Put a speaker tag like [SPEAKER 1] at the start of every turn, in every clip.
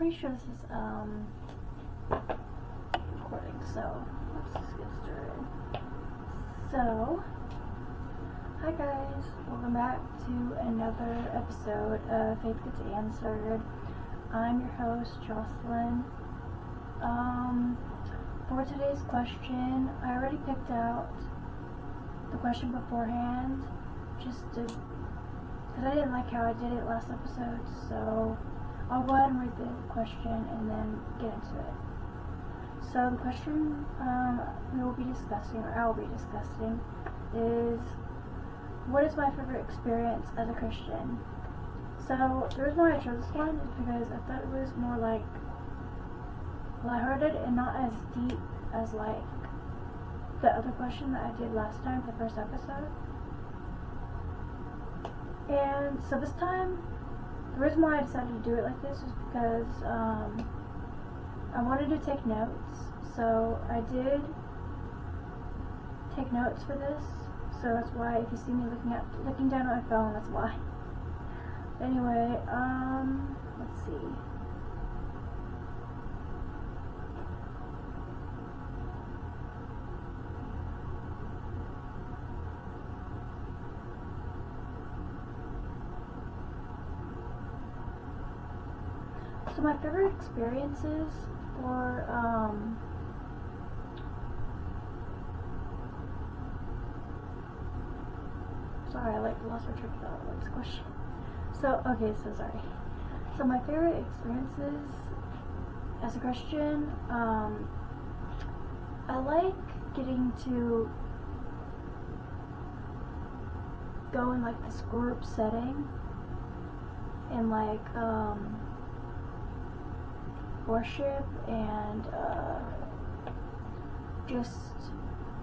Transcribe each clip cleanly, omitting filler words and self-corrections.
[SPEAKER 1] pretty sure this is recording, so let's just get started. So, hi guys, welcome back to another episode of Faith Gets Answered. I'm your host, Jocelyn. For today's question, I already picked out the question beforehand, because I didn't like how I did it last episode, so I'll go ahead and read the question and then get into it. So the question I'll be discussing is, what is my favorite experience as a Christian? So the reason why I chose this one is because I thought it was more like lighthearted and not as deep as like the other question that I did last time, the first episode. And so this time, the reason why I decided to do it like this is because I wanted to take notes. So I did take notes for this. So that's why if you see me looking down at my phone, that's why. Anyway, let's see. So my favorite experiences for sorry, I lost my train of thought. What's the question? So my favorite experiences as a Christian, I like getting to go in like this group setting and like worship and just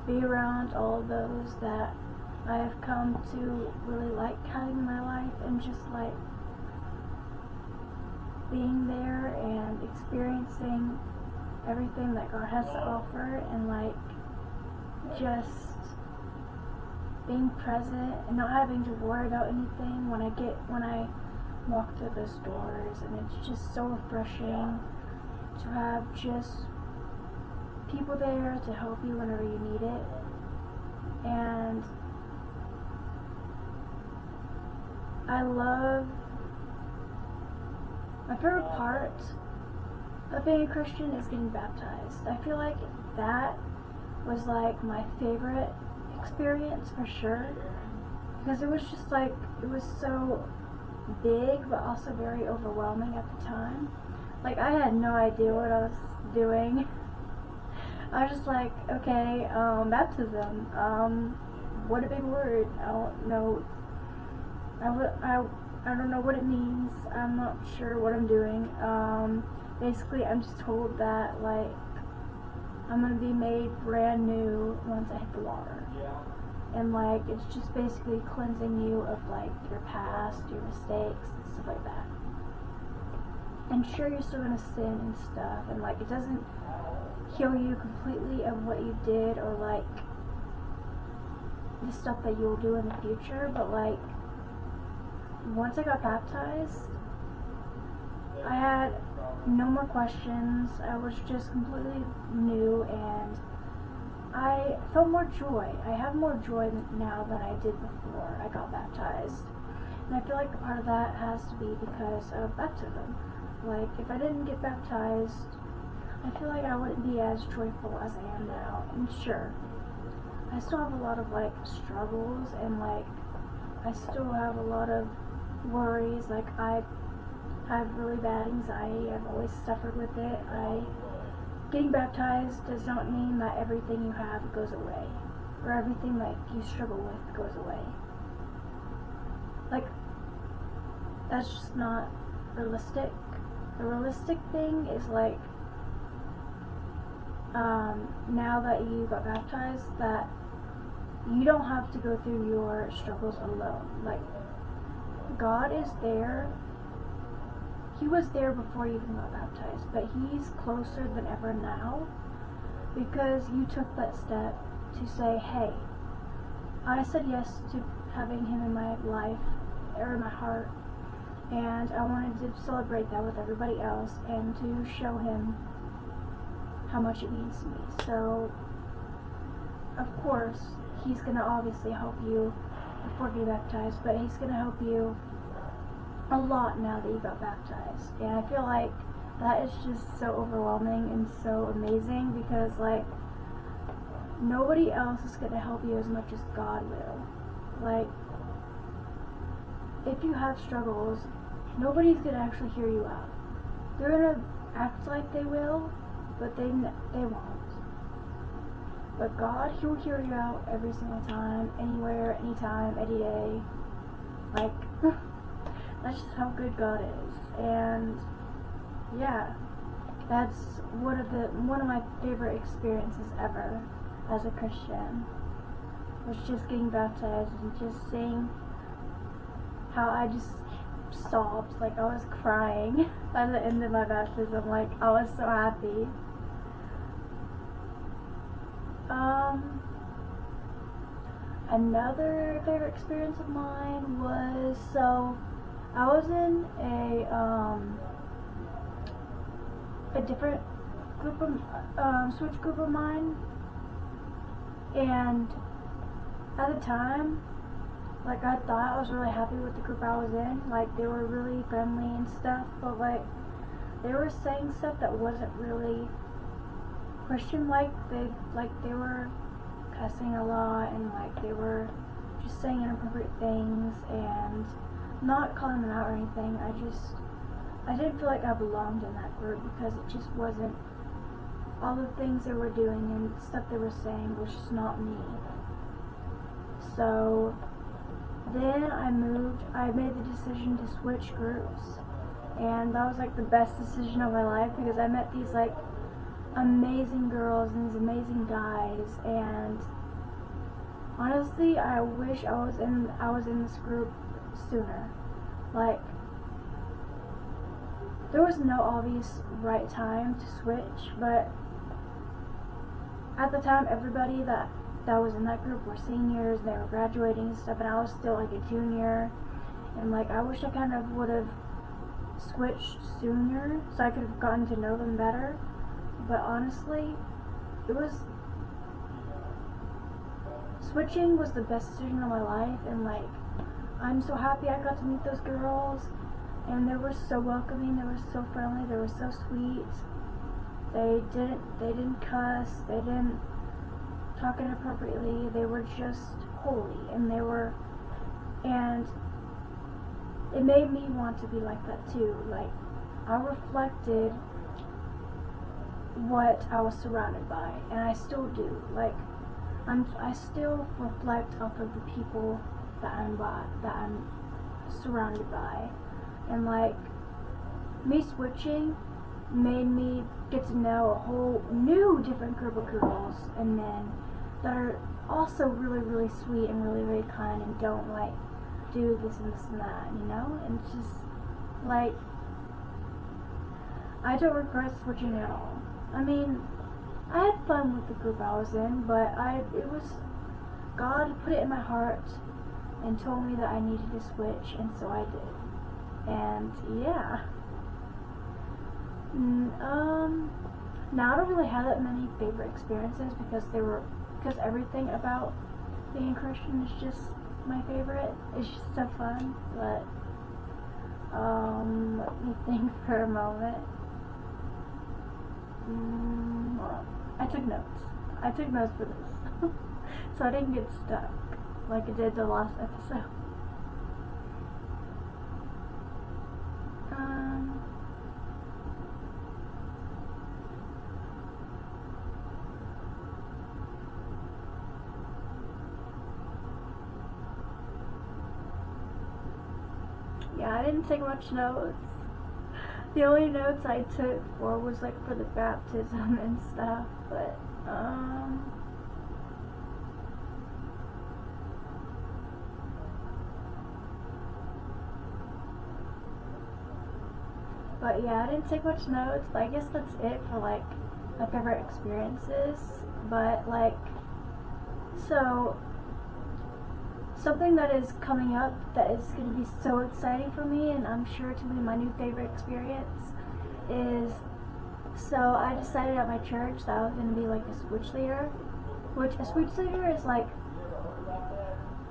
[SPEAKER 1] be around all of those that I have come to really like having in my life, and just like being there and experiencing everything that God has to offer, and like just being present and not having to worry about anything when I walk through those doors. And it's just so refreshing to have just people there to help you whenever you need it. And my favorite part of being a Christian is getting baptized. I feel like that was like my favorite experience for sure, because it was just like, it was so big but also very overwhelming at the time. Like, I had no idea what I was doing. I was just like, okay, baptism, what a big word. I don't know. I don't know what it means. I'm not sure what I'm doing. Basically, I'm just told that, like, I'm gonna be made brand new once I hit the water. And, like, it's just basically cleansing you of, like, your past, your mistakes, and stuff like that. And sure, you're still gonna sin and stuff, and, like, it doesn't heal you completely of what you did, or, like, the stuff that you'll do in the future, but, like, once I got baptized, I had no more questions. I was just completely new, and I felt more joy. I have more joy now than I did before I got baptized. And I feel like a part of that has to be because of baptism. Like, if I didn't get baptized, I feel like I wouldn't be as joyful as I am now. And sure, I still have a lot of, like, struggles, and, like, I still have a lot of worries. Like, I have really bad anxiety. I've always suffered with it. Getting baptized does not mean that everything you have goes away, or everything that you struggle with goes away. Like, that's just not realistic. The realistic thing is, like, now that you got baptized, that you don't have to go through your struggles alone. Like, God is there. He was there before you even got baptized, but He's closer than ever now, because you took that step to say, hey, I said yes to having Him in my life, or in my heart, and I wanted to celebrate that with everybody else and to show him how much it means to me. So, of course, he's going to obviously help you before getting baptized, but he's going to help you a lot now that you got baptized. And I feel like that is just so overwhelming and so amazing, because like nobody else is going to help you as much as God will. Like, if you have struggles, nobody's going to actually hear you out. They're going to act like they will, but they won't. But God, He will hear you out every single time, anywhere, anytime, any day. Like, that's just how good God is. And yeah, that's one of my favorite experiences ever as a Christian, was just getting baptized and just seeing how I just sobbed, like I was crying at the end of my baptism. Like, I was so happy. Another favorite experience of mine was, so I was in a different group of switch group of mine, and at the time, like, I thought I was really happy with the group I was in. Like, they were really friendly and stuff, but like they were saying stuff that wasn't really Christian. Like they were cussing a lot, and like they were just saying inappropriate things, and not calling them out or anything. I didn't feel like I belonged in that group, because it just wasn't, all the things they were doing and stuff they were saying was just not me. So then I made the decision to switch groups, and that was like the best decision of my life, because I met these like amazing girls and these amazing guys, and honestly, I wish I was in this group sooner. Like, there was no obvious right time to switch, but at the time, everybody that was in that group were seniors, they were graduating and stuff, and I was still like a junior, and like I wish I kind of would have switched sooner so I could have gotten to know them better. But honestly, switching was the best decision of my life, and like I'm so happy I got to meet those girls, and they were so welcoming, they were so friendly, they were so sweet. They didn't cuss, they didn't talk inappropriately, they were just holy, and it made me want to be like that too. Like, I reflected what I was surrounded by, and I still do. Like, I still reflect off of the people that I'm surrounded by, and like, me switching made me get to know a whole new different group of girls and men that are also really, really sweet and really, really kind, and don't like do this and this and that, you know? And it's just like, I don't regret switching at all. I mean, I had fun with the group I was in, but God put it in my heart and told me that I needed to switch, and so I did. And yeah. Now I don't really have that many favorite experiences, because everything about being Christian is just my favorite. It's just so fun. But let me think for a moment. I took notes for this so I didn't get stuck like I did the last episode. Yeah, I didn't take much notes. The only notes I took was like for the baptism and stuff, but yeah, I didn't take much notes, but I guess that's it for like my favorite experiences. But like, so something that is coming up that is going to be so exciting for me, and I'm sure to be my new favorite experience, is so I decided at my church that I was going to be like a switch leader, which a switch leader is like,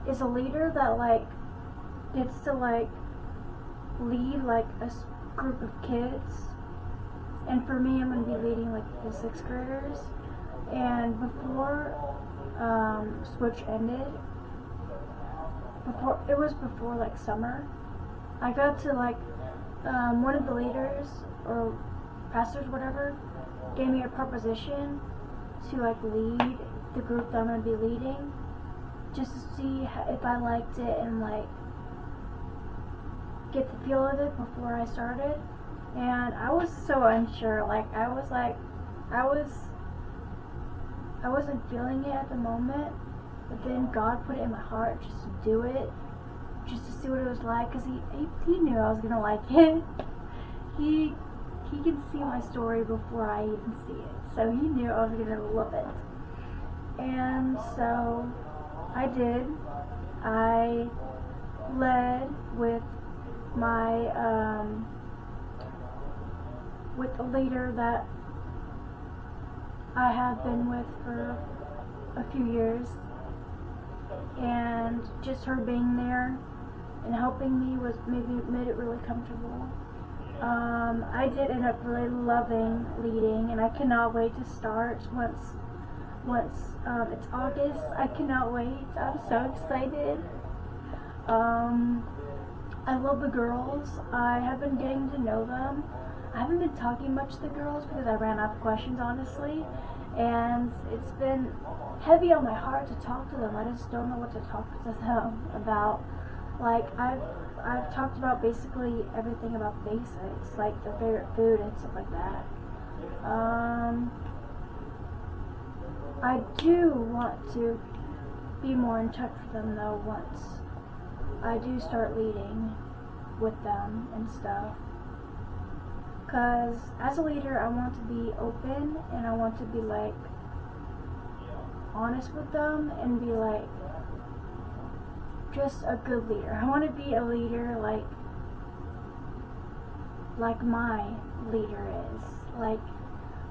[SPEAKER 1] is a leader that like gets to like lead like a group of kids. And for me, I'm going to be leading like the 6th graders. And before switch ended, before like summer, I got to like one of the leaders or pastors, whatever, gave me a proposition to like lead the group that I'm going to be leading, just to see if I liked it and like get the feel of it before I started. And I was so unsure. Like I wasn't feeling it at the moment, but then God put it in my heart just to do it, just to see what it was like, because he knew I was gonna like it. He can see my story before I even see it, so he knew I was gonna love it. And so I did. I led with my with a leader that I have been with for a few years, and just her being there and helping me made it really comfortable. I did end up really loving leading, and I cannot wait to start once it's August. I cannot wait. I'm so excited. I love the girls. I have been getting to know them. I haven't been talking much to the girls because I ran out of questions, honestly, and it's been heavy on my heart to talk to them. I just don't know what to talk to them about. Like I've talked about basically everything about basics, like their favorite food and stuff like that. I do want to be more in touch with them though once I do start leading with them and stuff. Because as a leader, I want to be open, and I want to be like honest with them and be like just a good leader. I want to be a leader like my leader is. Like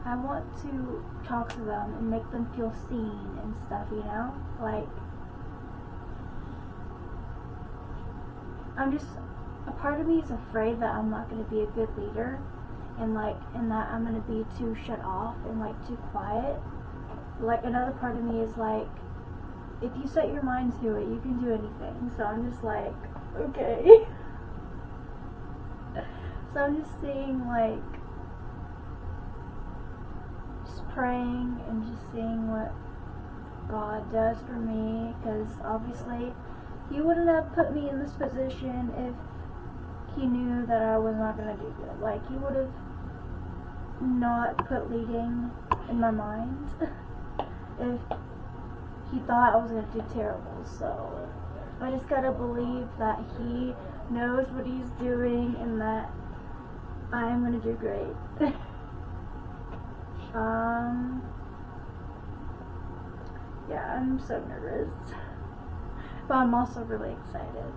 [SPEAKER 1] I want to talk to them and make them feel seen and stuff, you know? Like a part of me is afraid that I'm not going to be a good leader, and that I'm going to be too shut off and like too quiet. Like another part of me is like, if you set your mind to it, you can do anything. So I'm just like, okay. So I'm just seeing like, just praying and just seeing what God does for me, because obviously He wouldn't have put me in this position if He knew that I was not going to do good. Like, He would have not put leading in my mind if He thought I was going to do terrible. So I just gotta believe that He knows what He's doing and that I am going to do great. Yeah, I'm so nervous, but I'm also really excited.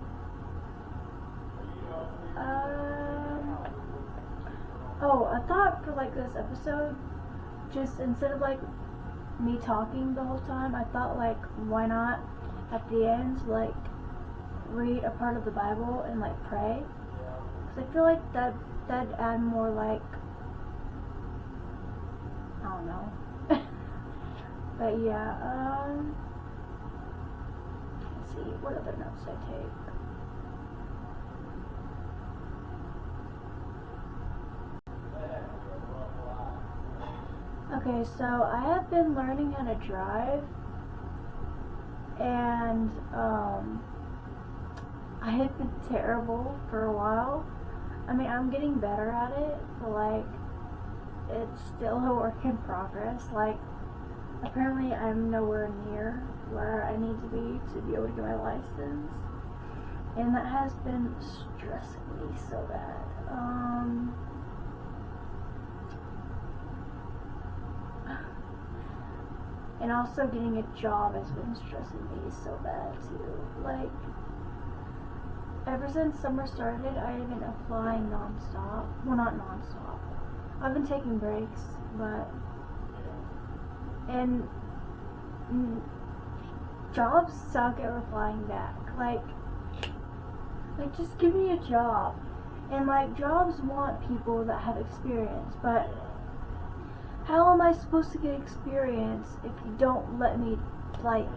[SPEAKER 1] Oh, I thought for like this episode, just instead of like me talking the whole time, I thought like, why not at the end like read a part of the Bible and like pray, because I feel like that'd add more like, I don't know. But yeah, let's see, what other notes I take? Okay, so I have been learning how to drive, and I have been terrible for a while. I mean, I'm getting better at it, but like, it's still a work in progress. Like, apparently I'm nowhere near where I need to be able to get my license, and that has been stressing me so bad. And also getting a job has been stressing me so bad too. Like, ever since summer started, I've been applying nonstop. Well, not nonstop. I've been taking breaks, but and jobs suck at replying back. Like just give me a job. And like, jobs want people that have experience, but how am I supposed to get experience if you don't let me like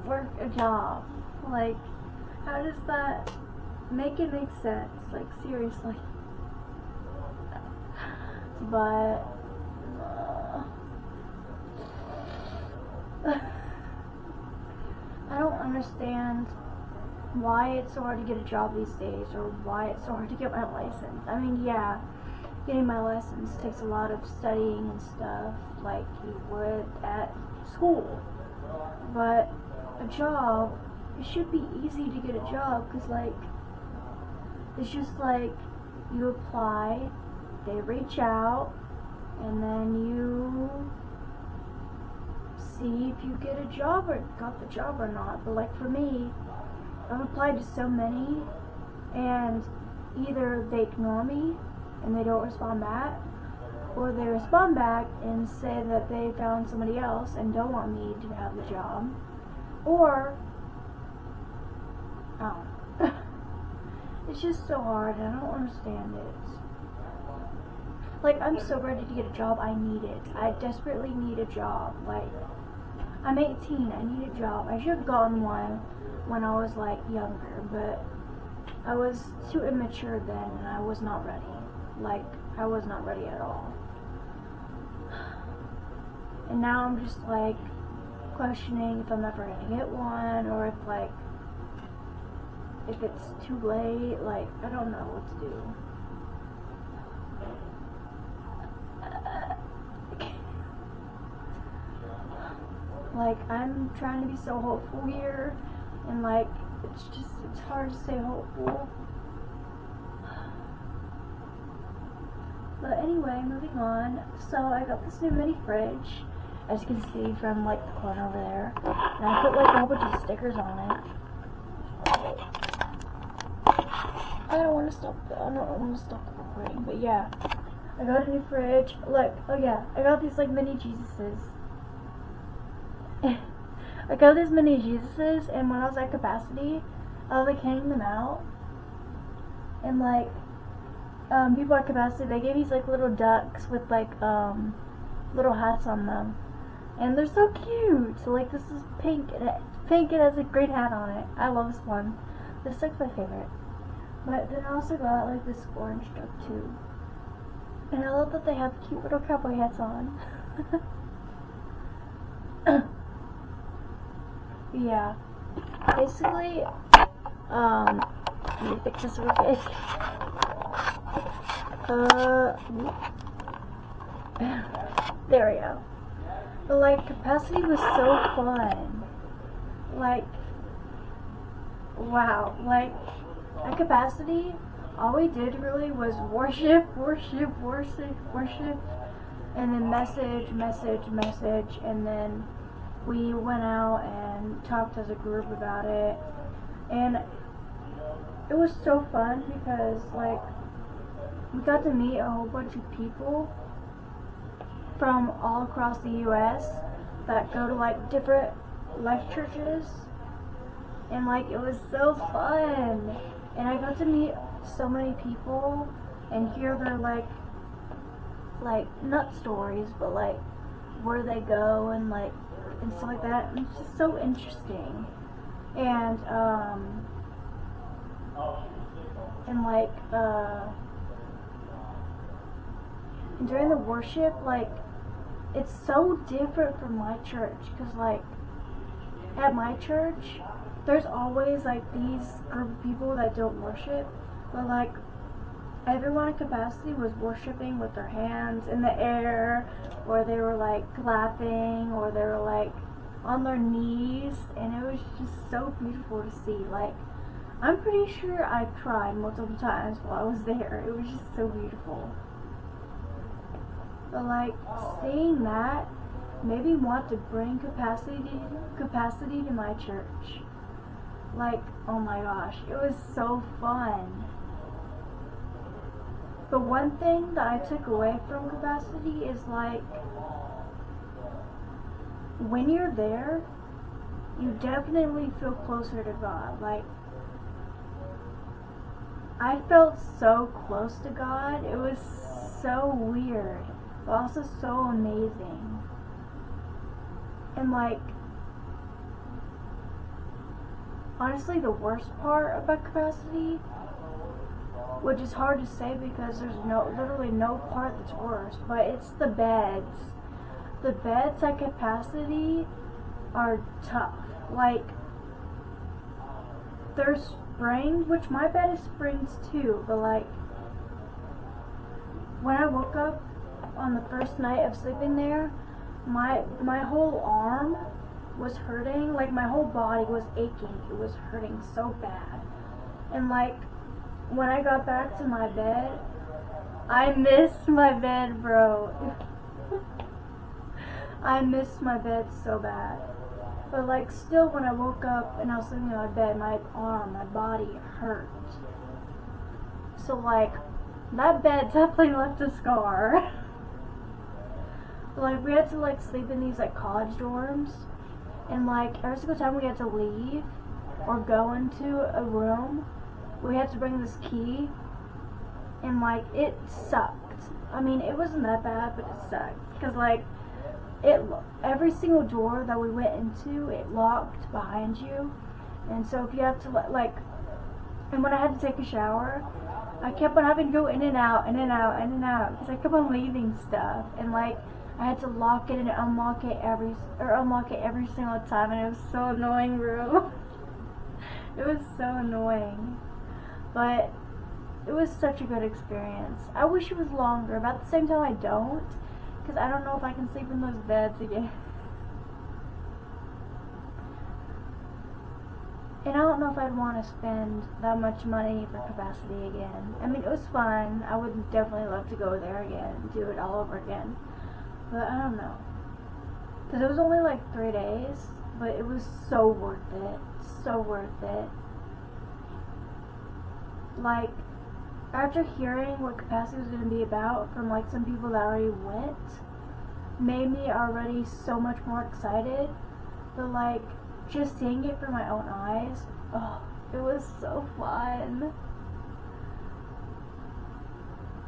[SPEAKER 1] work a job? Like, how does that make sense? Like, seriously. But I don't understand why it's so hard to get a job these days, or why it's so hard to get my license. I mean, yeah, getting my license takes a lot of studying and stuff, like you would at school. But a job, it should be easy to get a job, because like, it's just like, you apply, they reach out, and then you see if you get a job or got the job or not. But like, for me, I've applied to so many, and either they ignore me and they don't respond back, or they respond back and say that they found somebody else and don't want me to have the job, or it's just so hard, and I don't understand it. Like, I'm so ready to get a job. I need it. I desperately need a job. Like, I'm 18. I need a job. I should have gotten one when I was like younger, but I was too immature then, and I was not ready. Like, I was not ready at all. And now I'm just like questioning if I'm ever gonna get one, or if it's too late. Like, I don't know what to do. Like, I'm trying to be so hopeful here, and like, it's hard to stay hopeful. But anyway, moving on. So I got this new mini fridge, as you can see from like the corner over there, and I put like a whole bunch of stickers on it. I don't want to stop the recording, but yeah, I got a new fridge. Look, oh yeah, I got these like mini Jesuses. I got these mini Jesuses, and when I was at capacity, I was like hanging them out, and like, people at capacity, they gave these like little ducks with like little hats on them, and they're so cute. So like, this is pink, and it has a great hat on it. I love this one. This duck's my favorite. But then I also got like this orange duck too, and I love that they have cute little cowboy hats on. Yeah, basically, let me fix this real quick. There we go. But like, capacity was so fun. Like, wow. Like, at capacity, all we did really was worship, and then message, and then we went out and talked as a group about it, and it was so fun because like, we got to meet a whole bunch of people from all across the US that go to like different life churches, and like, it was so fun, and I got to meet so many people and hear their like nut stories, but like where they go and stuff like that, and it's just so interesting. And and during the worship, like, it's so different from my church, because like, at my church, there's always like these group of people that don't worship, but like, everyone at capacity was worshiping with their hands in the air, or they were like clapping, or they were like on their knees, and it was just so beautiful to see. Like, I'm pretty sure I cried multiple times while I was there. It was just so beautiful. But like, seeing that made me want to bring capacity to my church. Like, oh my gosh, it was so fun. But one thing that I took away from capacity is like, when you're there, you definitely feel closer to God. Like, I felt so close to God. It was so weird, but also so amazing. And like, honestly, the worst part about capacity, which is hard to say because there's literally no part that's worse, but it's the beds. The beds at capacity are tough. Like, there's springs, which my bed is springs too, but like, when I woke up on the first night of sleeping there, my whole arm was hurting, like my whole body was aching. It was hurting so bad. And like, when I got back to my bed, I missed my bed, bro. I missed my bed so bad. But like, still, when I woke up and I was sleeping in my bed, my body hurt. So like, that bed definitely left a scar. Like, we had to like sleep in these like college dorms, and like every single time we had to leave or go into a room, we had to bring this key, and like, it sucked. I mean, it wasn't that bad, but it sucked because like, every single door that we went into, it locked behind you. And so if you have to like, and when I had to take a shower, I kept on having to go in and out, in and out, in and out, because I kept on leaving stuff, and like, I had to lock it and unlock it every single time, and it was so annoying, bro. It was so annoying, but it was such a good experience. I wish it was longer, but at the same time I don't, because I don't know if I can sleep in those beds again. And I don't know if I'd want to spend that much money for capacity again. I mean, it was fun. I would definitely love to go there again and do it all over again. But I don't know. Because it was only like 3 days, but it was so worth it. So worth it. Like, after hearing what capacity was going to be about from like some people that already went, made me already so much more excited. But like, just seeing it from my own eyes, oh, it was so fun.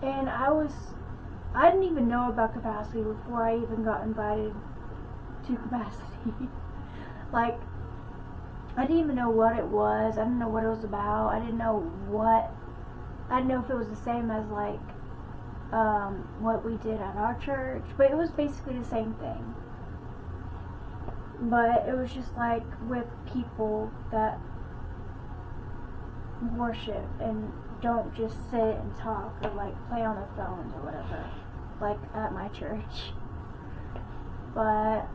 [SPEAKER 1] And I didn't even know about capacity before I even got invited to capacity. Like, I didn't even know what it was. I didn't know what it was about. I didn't know if it was the same as like what we did at our church, but it was basically the same thing. But it was just like with people that worship and don't just sit and talk or like play on their phones or whatever, like at my church. But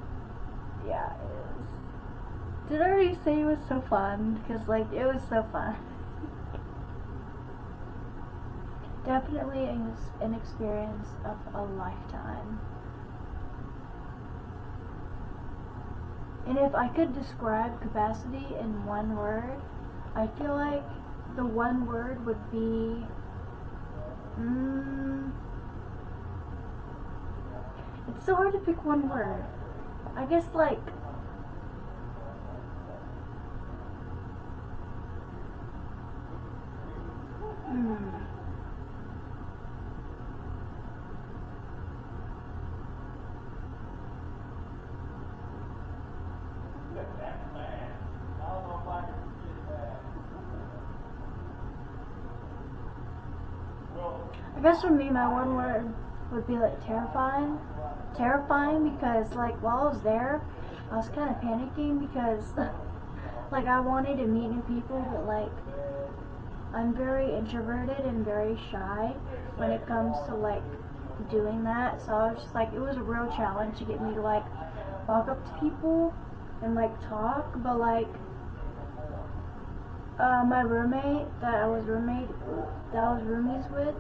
[SPEAKER 1] yeah, it was. Did I already say it was so fun? Because like, it was so fun. Definitely an experience of a lifetime. And if I could describe capacity in one word, I feel like the one word would be it's so hard to pick one word. I guess like I guess for me, my one word would be like terrifying. Terrifying because like, while I was there, I was kind of panicking because like, I wanted to meet new people, but like, I'm very introverted and very shy when it comes to like doing that. So I was just like, it was a real challenge to get me to like walk up to people and like talk. But like, my roommate that I was roomies with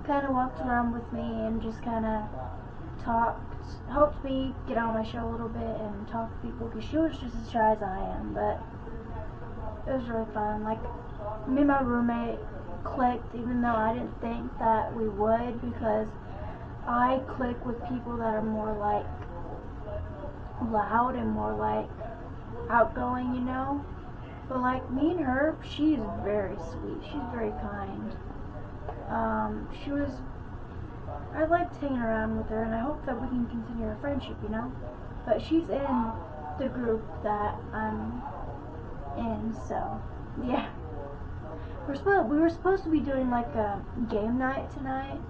[SPEAKER 1] kind of walked around with me and just kind of helped me get on my show a little bit and talk to people, because she was just as shy as I am, but it was really fun. Like, me and my roommate clicked, even though I didn't think that we would, because I click with people that are more like loud and more like outgoing, you know. But like me and her, she's very sweet. She's very kind. I liked hanging around with her, and I hope that we can continue our friendship, you know. But she's in the group that I'm in, so yeah. We were supposed to be doing like a game night tonight,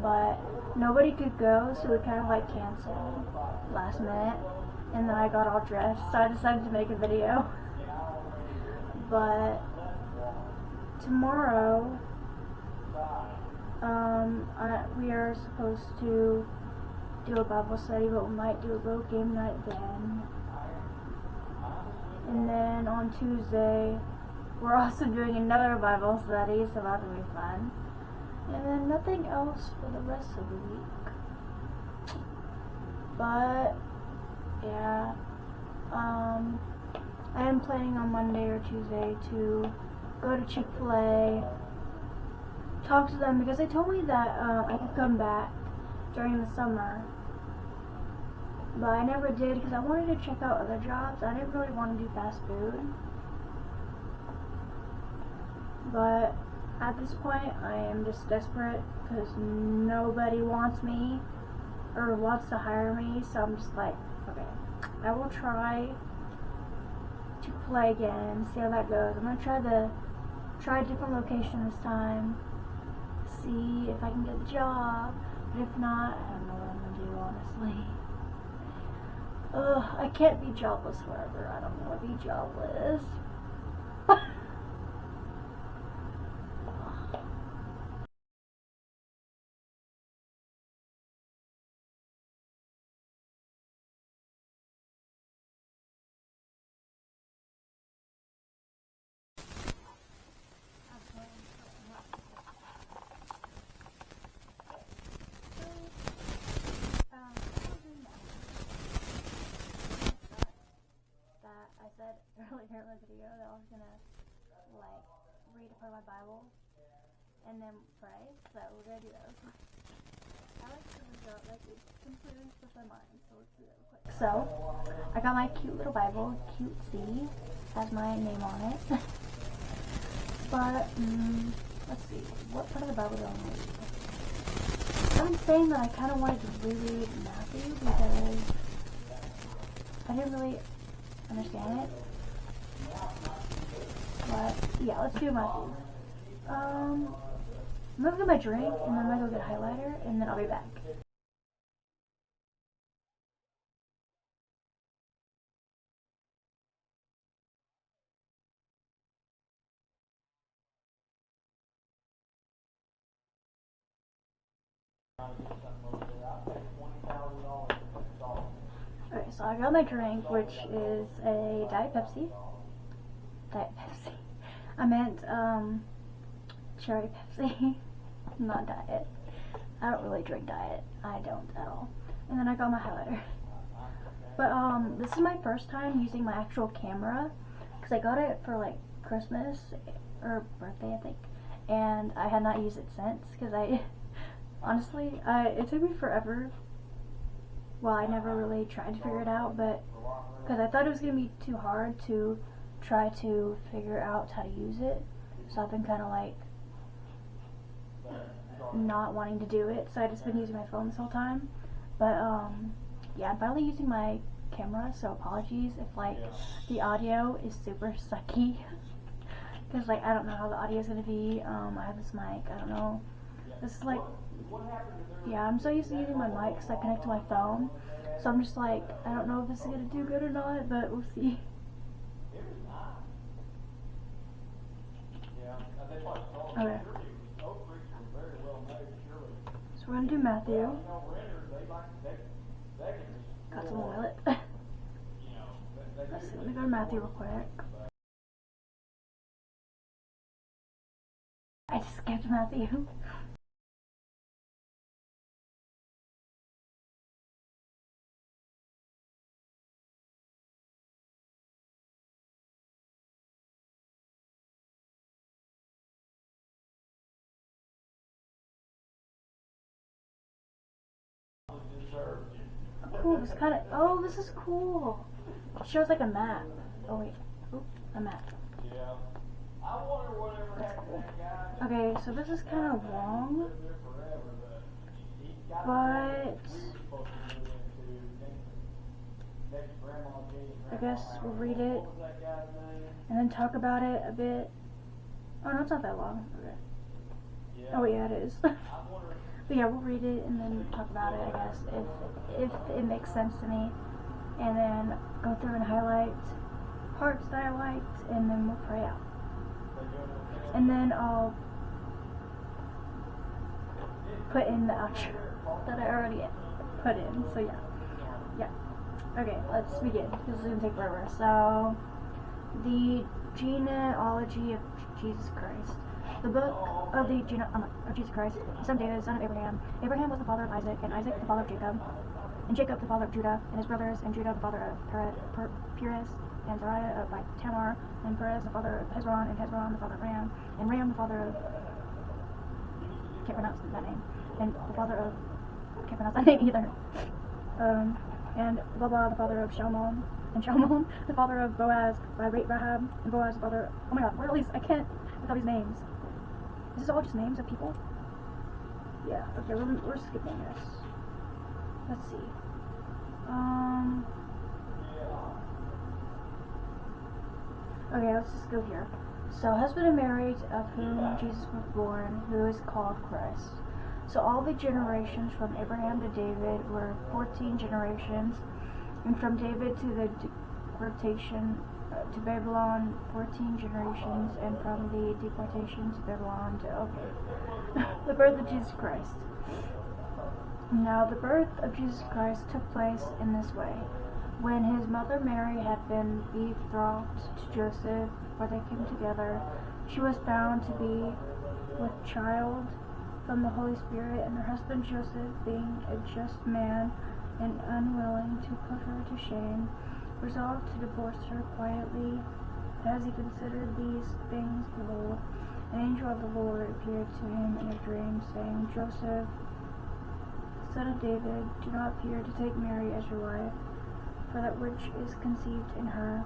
[SPEAKER 1] but nobody could go, so we kind of like canceled last minute. And then I got all dressed, so I decided to make a video. But tomorrow, we are supposed to do a Bible study, but we might do a little game night then. And then on Tuesday, we're also doing another Bible study, so that'll be fun. And then nothing else for the rest of the week. But yeah, I am planning on Monday or Tuesday to go to Chick-fil-A, talk to them, because they told me that I could come back during the summer, but I never did because I wanted to check out other jobs. I didn't really want to do fast food, but at this point I am just desperate because nobody wants me or wants to hire me, so I'm just like, okay, I will try Chick-fil-A again, see how that goes. I'm gonna try a different location this time, see if I can get the job, but if not, I don't know what I'm gonna do, honestly. Ugh, I can't be jobless forever. I don't want to be jobless. I said earlier in the video that I was gonna like read a part of my Bible and then pray, so we're gonna do that real quick. I like to read out, like, it completely slips my mind, so let's do that real quick. So I got my cute little Bible, Cutesy, has my name on it. But let's see, what part of the Bible do I want to read? I've been saying that I kind of wanted to reread Matthew because I didn't really understand it. But yeah, let's do Matthew. I'm gonna get my drink and then I'm gonna go get a highlighter and then I'll be back. Okay, so I got my drink, which is a Diet Pepsi. Diet Pepsi. I meant cherry Pepsi, not diet. I don't really drink diet. I don't at all. And then I got my highlighter. But this is my first time using my actual camera, because I got it for like Christmas or birthday, I think, and I had not used it since, because honestly, it took me forever. Well, I never really tried to figure it out, but because I thought it was going to be too hard to try to figure out how to use it, so I've been kind of like not wanting to do it, so I've just been using my phone this whole time. But yeah, I'm finally using my camera, so apologies if like the audio is super sucky, because like I don't know how the audio is going to be. I have this mic, I don't know, this is like, yeah, I'm so used to using my mic because I connect to my phone, so I'm just like, I don't know if this is going to do good or not, but we'll see. Okay, so we're going to do Matthew. Got some oil. Let's see, let me go to Matthew real quick. I just skipped Matthew. cool. This kind of, oh, this is cool. It shows like a map. Oh wait, oop, a map. That's cool. Okay, so this is kind of long, but I guess we'll read it and then talk about it a bit. Oh no, it's not that long. Okay. Oh yeah, it is. But yeah, we'll read it and then talk about it, I guess, if it makes sense to me. And then go through and highlight parts that I liked, and then we'll pray out. And then I'll put in the outro that I already put in. So yeah. Okay, let's begin. This is going to take forever. So, the genealogy of Jesus Christ. The book of the of Jesus Christ, son of David, son of Abraham. Abraham was the father of Isaac, and Isaac the father of Jacob, and Jacob the father of Judah, and his brothers, and Judah the father of Perez, and Zariah by Tamar, and Perez the father of Hezron, and Hezron the father of Ram, and Ram the father of, can't pronounce that name, and the father of, can't pronounce that name either, and Baba the father of Shalmon, and Shalmon the father of Boaz by Rahab, and Boaz the father, oh my god, where are these, I can't look all these names. Is this all just names of people? Yeah, okay, we're skipping this. Let's see. Okay, let's just go here. So, husband and married, of whom Jesus was born, who is called Christ. So all the generations from Abraham to David were 14 generations, and from David to the deportation to Babylon, 14 generations, and from the deportation to Babylon to, the birth of Jesus Christ. Now the birth of Jesus Christ took place in this way. When his mother Mary had been betrothed to Joseph, for they came together, she was found to be with child from the Holy Spirit, and her husband Joseph, being a just man and unwilling to put her to shame, resolved to divorce her quietly. As he considered these things, behold, an angel of the Lord appeared to him in a dream, saying, Joseph, son of David, do not fear to take Mary as your wife, for that which is conceived in her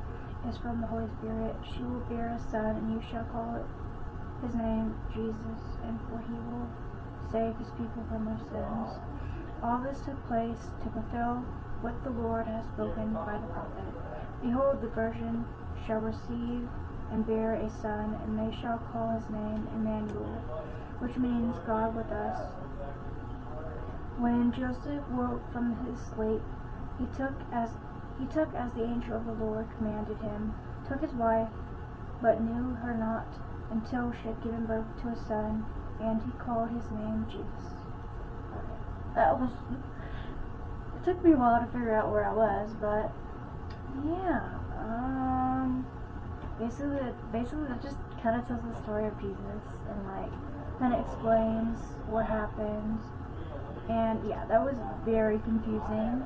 [SPEAKER 1] is from the Holy Spirit. She will bear a son, and you shall call his name Jesus, and for he will save his people from their sins. All this took place to fulfill what the Lord has spoken by the prophet. Behold, the virgin shall receive and bear a son, and they shall call his name Emmanuel, which means God with us. When Joseph woke from his sleep, he took as the angel of the Lord commanded him, took his wife, but knew her not until she had given birth to a son, and he called his name Jesus. It took me a while to figure out where I was, but yeah, basically that just kind of tells the story of Jesus, and like kind of explains what happened. And yeah, that was very confusing.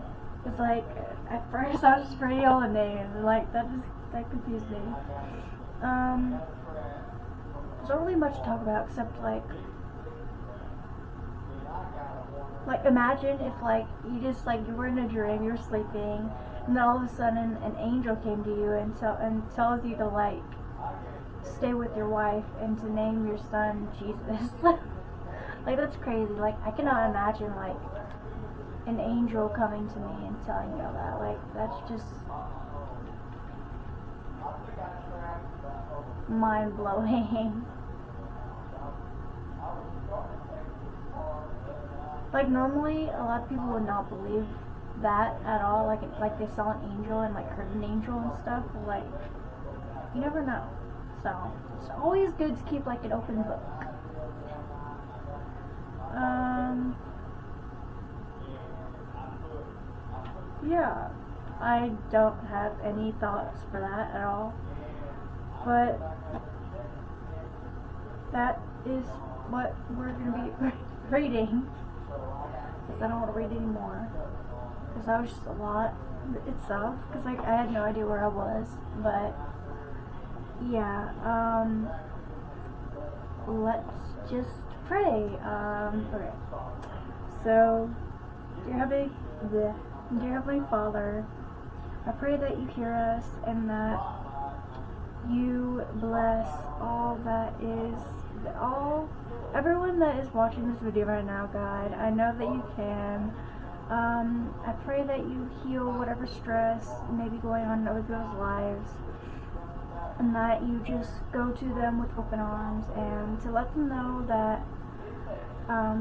[SPEAKER 1] It's like, at first I was just reading all the names, and like, that confused me. There's not really much to talk about, except like imagine if like, you were in a dream, you were sleeping, and then all of a sudden an angel came to you and tells you to like, stay with your wife and to name your son Jesus. Like, that's crazy. Like, I cannot imagine like an angel coming to me and telling me all that. Like, that's just mind-blowing. Like, normally a lot of people would not believe that at all. Like they saw an angel and like heard an angel and stuff, but like, you never know. So it's always good to keep like an open book. Yeah, I don't have any thoughts for that at all, but that is what we're going to be reading, because I don't want to read anymore, because that was just a lot itself, because like, I had no idea where I was, but yeah, let's just pray. Okay, so, dear Heavenly Dear Heavenly Father, I pray that you hear us and that you bless everyone that is watching this video right now, God. I know that you can. I pray that you heal whatever stress may be going on in other people's lives, and that you just go to them with open arms and to let them know that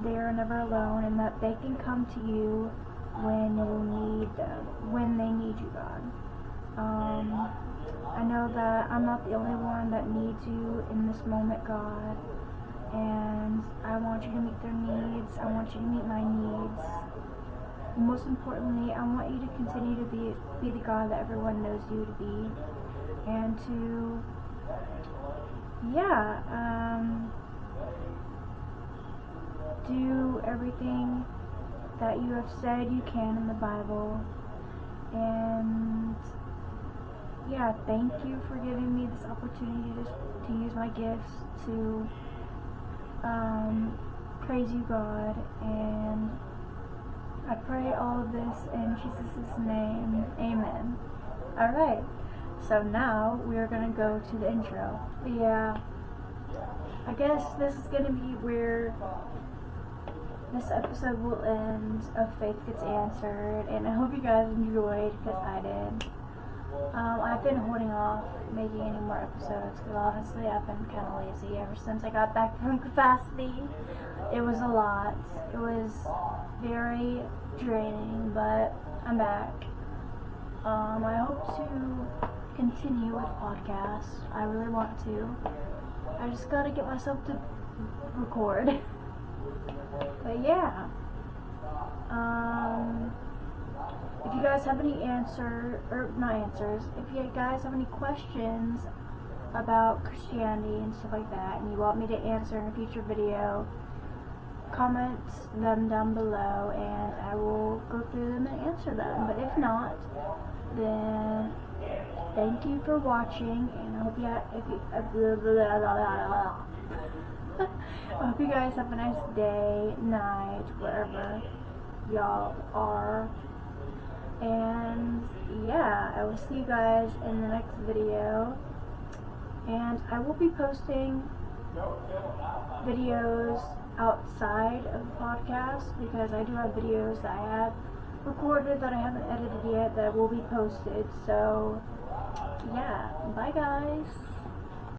[SPEAKER 1] they are never alone and that they can come to you when you need them, when they need you, God. I know that I'm not the only one that needs you in this moment, God, and I want you to meet their needs. I want you to meet my needs. And most importantly, I want you to continue to be the God that everyone knows you to be, and to, do everything that you have said you can in the Bible. And thank you for giving me this opportunity to use my gifts to praise you, God. And I pray all of this in Jesus' name. Amen. Alright, so now we are going to go to the intro. I guess this is going to be where this episode will end of Faith Gets Answered, and I hope you guys enjoyed, because I did. I've been holding off making any more episodes because honestly I've been kind of lazy ever since I got back from capacity. It was a lot. It was very draining, but I'm back. I hope to continue with podcasts. I really want to. I just gotta get myself to record. But if you guys have any if you guys have any questions about Christianity and stuff like that, and you want me to answer in a future video, comment them down below and I will go through them and answer them. But if not, then thank you for watching, and I hope I hope you guys have a nice day, night, wherever y'all are. And I will see you guys in the next video. And I will be posting videos outside of the podcast, because I do have videos that I have recorded that I haven't edited yet that will be posted. So bye guys.